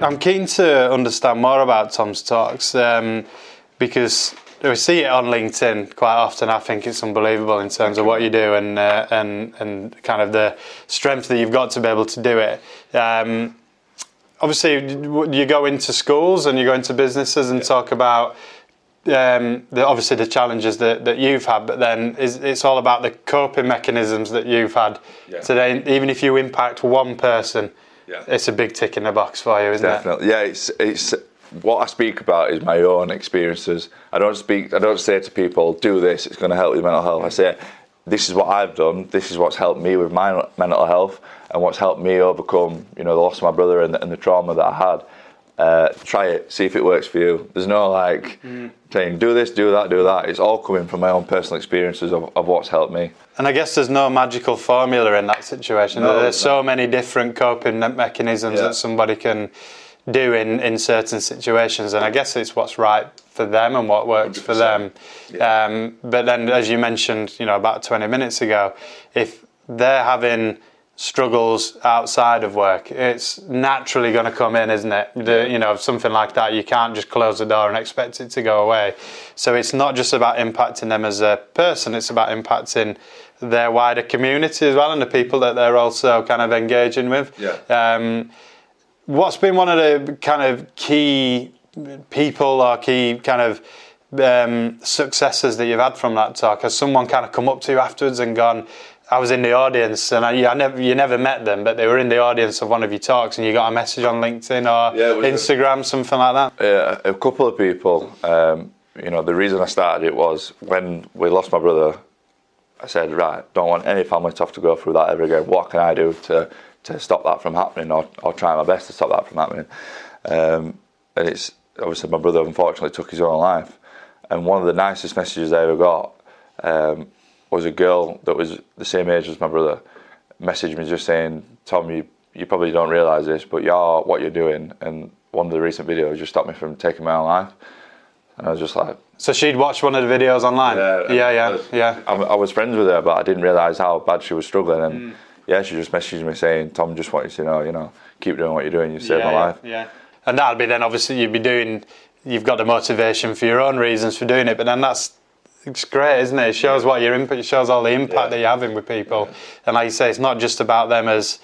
I'm keen to understand more about Tom's talks because we see it on LinkedIn quite often. I think it's unbelievable in terms of what you do and kind of the strength that you've got to be able to do it. Obviously, you go into schools and you go into businesses and talk about obviously the challenges that you've had, but then it's all about the coping mechanisms that you've had today. Even if you impact one person, it's a big tick in the box for you, isn't it? Definitely. Yeah, it's what I speak about is my own experiences. I don't say to people, do this, it's going to help your mental health. I say, this is what I've done, this is what's helped me with my mental health and what's helped me overcome, the loss of my brother and the trauma that I had. Try it, see if it works for you. There's no saying do this, do that, do that. It's all coming from my own personal experiences of what's helped me. And I guess there's no magical formula in that situation. There's so many different coping mechanisms that somebody can do in certain situations, and I guess it's what's right for them and what works 100%. For them. But then, as you mentioned, about 20 minutes ago, if they're having struggles outside of work, it's naturally going to come in, isn't it? Something like that, you can't just close the door and expect it to go away. So it's not just about impacting them as a person, it's about impacting their wider community as well and the people that they're also kind of engaging with. What's been one of the kind of key people or key kind of successes that you've had from that talk? Has someone kind of come up to you afterwards and gone, I was in the audience, and you never met them, but they were in the audience of one of your talks, and you got a message on LinkedIn or Instagram, something like that? Yeah, a couple of people. The reason I started it was when we lost my brother, I said, right, don't want any family to have to go through that ever again. What can I do to stop that from happening, or try my best to stop that from happening? And it's obviously my brother unfortunately took his own life, and one of the nicest messages I ever got was a girl that was the same age as my brother messaged me just saying, Tom, you probably don't realise this, but what you're doing, and one of the recent videos just stopped me from taking my own life. And I was just like... So she'd watched one of the videos online? Yeah. I was friends with her, but I didn't realise how bad she was struggling, and she just messaged me saying, Tom, just want you to know, keep doing what you're doing, you saved my life. Yeah. And that'd be then obviously you've got the motivation for your own reasons for doing it, but then it's great, isn't it? It shows what your impact. It shows all the impact that you're having with people, and like you say, it's not just about them as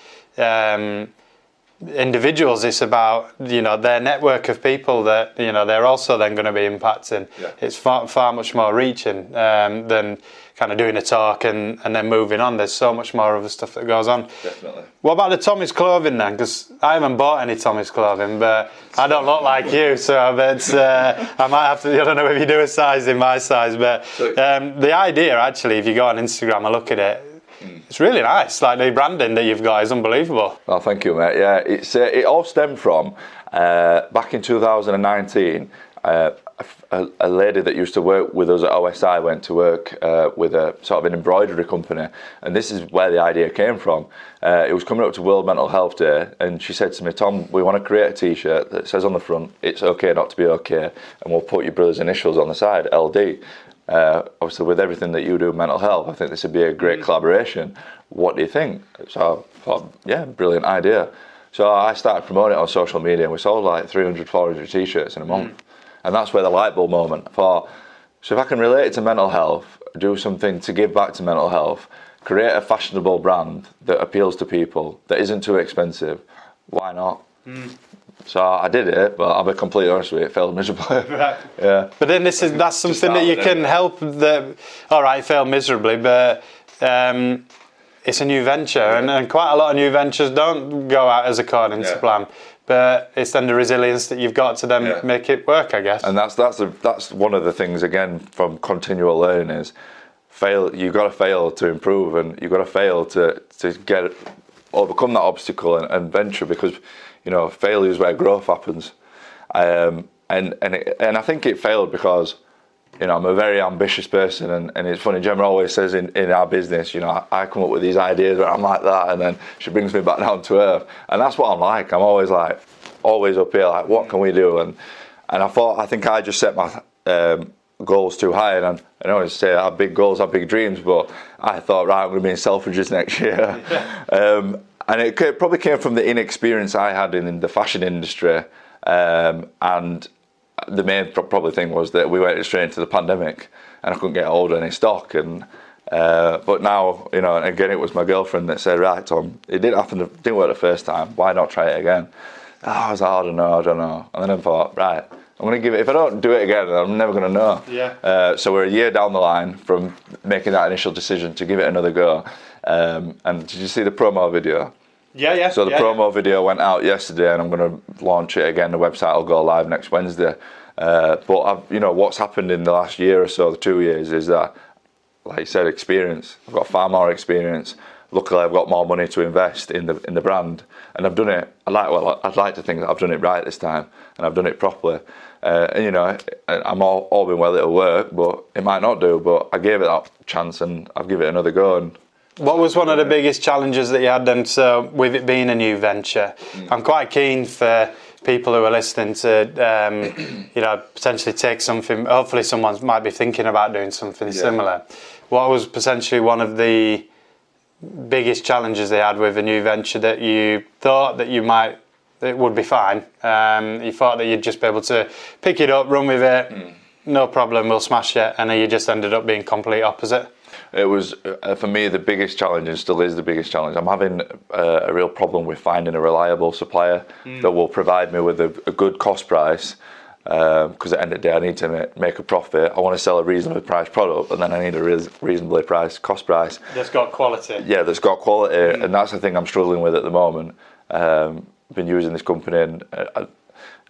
individuals. It's about their network of people that they're also then going to be impacting. It's far much more reaching than kind of doing a talk and then moving on. There's so much more other stuff that goes on. Definitely. What about the Tommy's clothing then? Because I haven't bought any Tommy's clothing, but I don't look like you, so I bet I might have to. I don't know if you do a size in my size, but the idea actually, if you go on Instagram and look at it, it's really nice. Like the branding that you've got is unbelievable. Well, thank you, mate. Yeah, it all stemmed from back in 2019. A lady that used to work with us at O.S.I went to work with a sort of an embroidery company, and this is where the idea came from. It was coming up to World Mental Health Day, and she said to me, Tom, we want to create a t-shirt that says on the front, it's okay not to be okay, and we'll put your brother's initials on the side, LD. Obviously with everything that you do in mental health, I think this would be a great collaboration. What do you think? So I thought, brilliant idea. So I started promoting it on social media, and we sold like 300, 400 t-shirts in a month. And that's where the light bulb moment. I thought, so if I can relate it to mental health, do something to give back to mental health, create a fashionable brand that appeals to people, that isn't too expensive, why not? So I did it, but I'll be completely honest with you, it failed miserably. Right. Yeah. But then that's something that you can help. All right, it failed miserably, but it's a new venture, and quite a lot of new ventures don't go out as according to plan. But it's then the resilience that you've got to then make it work, I guess. And that's one of the things, again, from continual learning is you've got to fail to improve, and you've got to fail to overcome that obstacle and venture, because failure is where growth happens. And I think it failed because I'm a very ambitious person, and it's funny, Gemma always says in our business, I come up with these ideas where I'm like that, and then she brings me back down to earth, and that's what I'm like. I'm always up here, like, what can we do? And I think I just set my goals too high, and I always say I have big goals, I have big dreams, but I thought, right, I'm going to be in Selfridges next year. And it probably came from the inexperience I had in the fashion industry, and the main probably thing was that we went straight into the pandemic, and I couldn't get hold of any stock. And but now, you know, and again, it was my girlfriend that said, "Right, Tom, it didn't happen. It didn't work the first time. Why not try it again?" I was like, "I don't know." And then I thought, right, I'm going to give it. If I don't do it again, I'm never going to know. Yeah. So we're a year down the line from making that initial decision to give it another go. And did you see the promo video? Yeah. So the promo video went out yesterday, and I'm going to launch it again. The website will go live next Wednesday. But you know, what's happened in the last year or so, the 2 years, is that, like you said, experience. I've got far more experience. Luckily, I've got more money to invest in the brand, and I've done it. I'd like to think that I've done it right this time, and I've done it properly. And you know, I'm all been well, it'll work, but it might not do. But I gave it that chance, and I've given it another go. And what was one of the biggest challenges that you had then? So with it being a new venture, I'm quite keen for people who are listening to, you know, potentially take something. Hopefully, someone might be thinking about doing something similar. What was potentially one of the biggest challenges they had with a new venture that you thought that it would be fine? You thought that you'd just be able to pick it up, run with it, no problem, we'll smash it, and then you just ended up being complete opposite. It was, for me, the biggest challenge, and still is the biggest challenge. I'm having a real problem with finding a reliable supplier that will provide me with a good cost price, because at the end of the day, I need to make a profit. I want to sell a reasonably priced product, and then I need a reasonably priced cost price. That's got quality. Yeah, that's got quality, and that's the thing I'm struggling with at the moment. Been using this company, and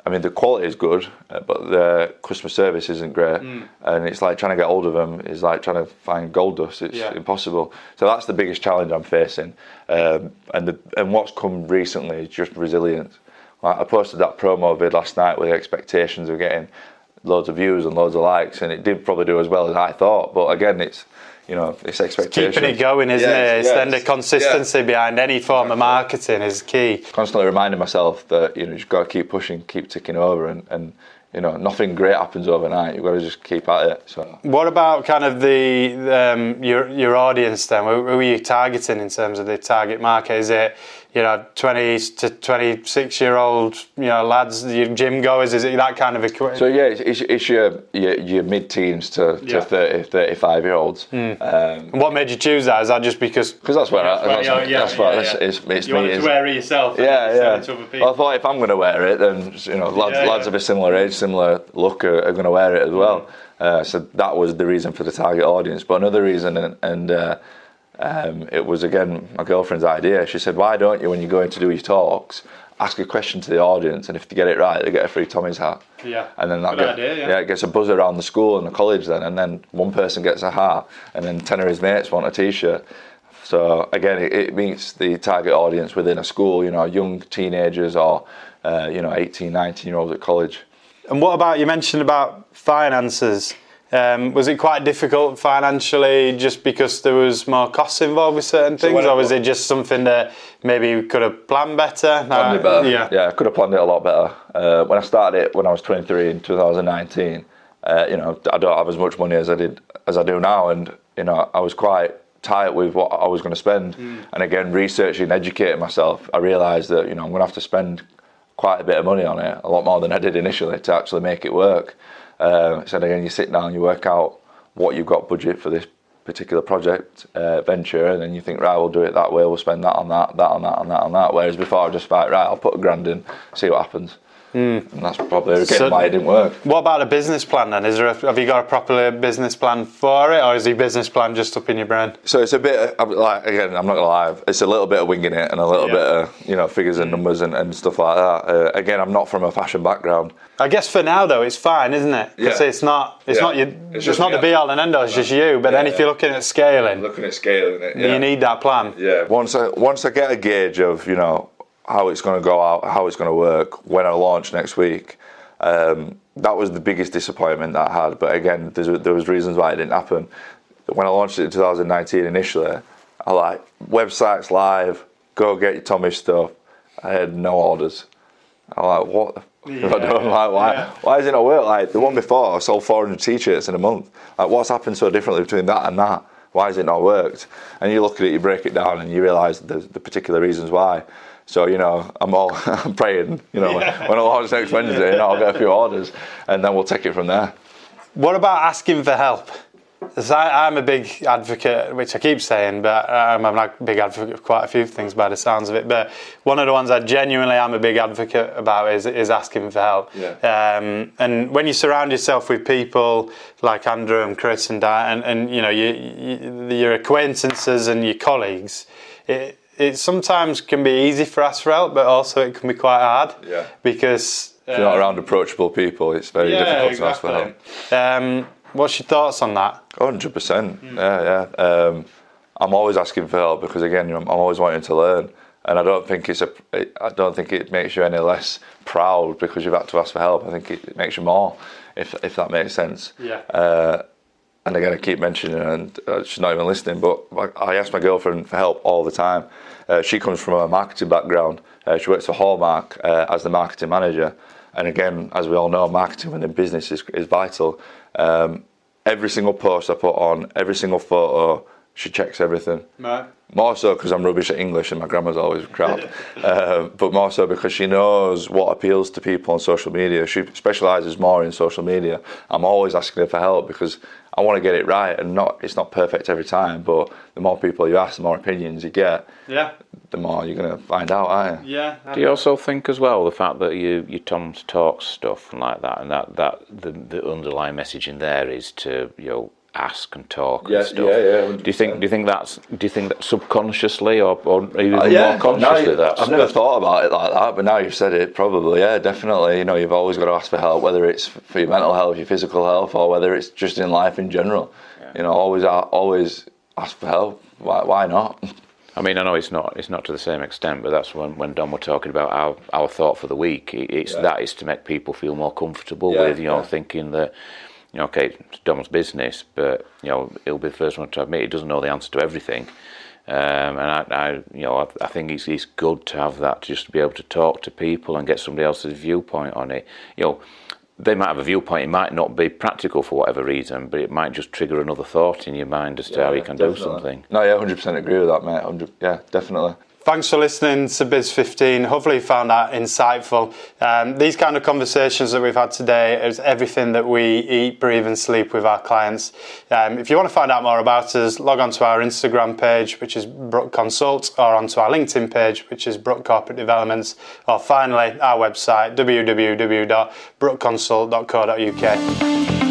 I mean, the quality is good, but the customer service isn't great, and it's like trying to get hold of them is like trying to find gold dust. It's impossible. So that's the biggest challenge I'm facing, and what's come recently is just resilience. Like, I posted that promo vid last night with the expectations of getting loads of views and loads of likes, and it did probably do as well as I thought. But again, it's, you know, it's expectations. Keeping it going, isn't it? It's then the consistency behind any form of marketing is key. Constantly reminding myself that, you know, you've got to keep pushing, keep ticking over, and you know, nothing great happens overnight. You've got to just keep at it. So, what about kind of the your audience then? Who are you targeting in terms of the target market? Is it, you know, 20 to 26-year-old, you know, lads, your gym goers? Is it that kind of equation? So yeah, it's your mid-teens to 30, 35-year-olds. What made you choose that? Is that just because? Because that's where it's me. You wanted to wear it yourself. Yeah. Well, I thought if I'm going to wear it, then, you know, lads of a similar age, similar look are going to wear it as well. So that was the reason for the target audience. But another reason, it was, again, my girlfriend's idea. She said, why don't you, when you go in to do your talks, ask a question to the audience, and if they get it right, they get a free Tommy's hat. Yeah. And then it gets a buzz around the school and the college then, and then one person gets a hat, and then 10 of his mates want a t-shirt. So again, it meets the target audience within a school, you know, young teenagers or, you know, 18, 19-year-olds at college. And what about, you mentioned about finances. Was it quite difficult financially just because there was more costs involved with certain things, or was it just something that maybe you could have planned better? Planned it better. Yeah, I could have planned it a lot better. When I started it when I was 23 in 2019, you know, I don't have as much money as I do now, and you know, I was quite tight with what I was going to spend. And again, researching, educating myself, I realised that, you know, I'm going to have to spend quite a bit of money on it, a lot more than I did initially, to actually make it work. So again, you sit down, you work out what you've got budget for this particular project, venture, and then you think, right, we'll do it that way, we'll spend that on that, that on that, on that, on that. Whereas before I just thought, right, I'll put $1,000 in, see what happens. And that's probably again why it didn't work. What about a business plan then? Have you got a proper business plan for it, or is the business plan just up in your brain? So it's a bit like, again, I'm not gonna lie, it's a little bit of winging it and a little bit of, you know, figures and numbers and stuff like that. Again, I'm not from a fashion background. I guess for now though, it's fine, isn't it? Because it's not the be all and end all. It's just you. But then if you're looking at scaling, you need that plan. Yeah. Once I get a gauge of, you know, how it's going to go out, how it's going to work when I launch next week. That was the biggest disappointment that I had. But again, there was reasons why it didn't happen. When I launched it in 2019 initially, I like, websites live, go get your Tommy stuff. I had no orders. I'm like, what? Why does it not work? Like the one before, I sold 400 t-shirts in a month. Like, what's happened so differently between that and that? Why has it not worked? And you look at it, you break it down, and you realise the particular reasons why. So, you know, I'm praying, you know, when I launch next Wednesday, you know, I'll get a few orders, and then we'll take it from there. What about asking for help? Because I'm a big advocate, which I keep saying, but I'm a big advocate of quite a few things by the sounds of it. But one of the ones I genuinely am a big advocate about is asking for help. Yeah. And when you surround yourself with people like Andrew and Chris and you know, your acquaintances and your colleagues, it sometimes can be easy for ask for help, but also it can be quite hard. Yeah. Because if you're not around approachable people, it's very difficult to ask for help. What's your thoughts on that? 100%. Yeah. I'm always asking for help because, again, I'm always wanting to learn, and I don't think it makes you any less proud because you've had to ask for help. I think it makes you more, if that makes sense. Yeah. And again, I keep mentioning her, and she's not even listening, but I ask my girlfriend for help all the time. She comes from a marketing background. She works for Hallmark as the marketing manager. And again, as we all know, marketing within business is vital. Every single post I put on, every single photo, she checks everything. Right. More so because I'm rubbish at English and my grammar's always crap. But more so because she knows what appeals to people on social media. She specialises more in social media. I'm always asking her for help because I want to get it right, and it's not perfect every time, but the more people you ask, the more opinions you get, the more you're going to find out, aren't you? Yeah. Do you also think as well the fact that you Tom's Talks stuff and like that, and that the underlying message in there is to, you know, ask and talk and stuff. Yeah. Do you think that subconsciously or even more consciously? I've never thought about it like that, but now you've said it, probably, definitely. You know, you've always got to ask for help, whether it's for your mental health, your physical health, or whether it's just in life in general. Yeah. You know, always ask for help. Why not? I mean, I know it's not to the same extent, but that's when Dom were talking about our thought for the week. That is to make people feel more comfortable with, you know, thinking that, you know, okay, it's Dom's business, but, you know, he'll be the first one to admit he doesn't know the answer to everything. And I think it's good to have that, just to be able to talk to people and get somebody else's viewpoint on it. You know, they might have a viewpoint, it might not be practical for whatever reason, but it might just trigger another thought in your mind as to how you can do something. No, 100% agree with that, mate. Definitely. Thanks for listening to Biz 15. Hopefully you found that insightful. These kind of conversations that we've had today is everything that we eat, breathe and sleep with our clients. If you want to find out more about us, log on to our Instagram page, which is Brook Consult, or onto our LinkedIn page, which is Brook Corporate Developments, or finally our website, www.brookconsult.co.uk.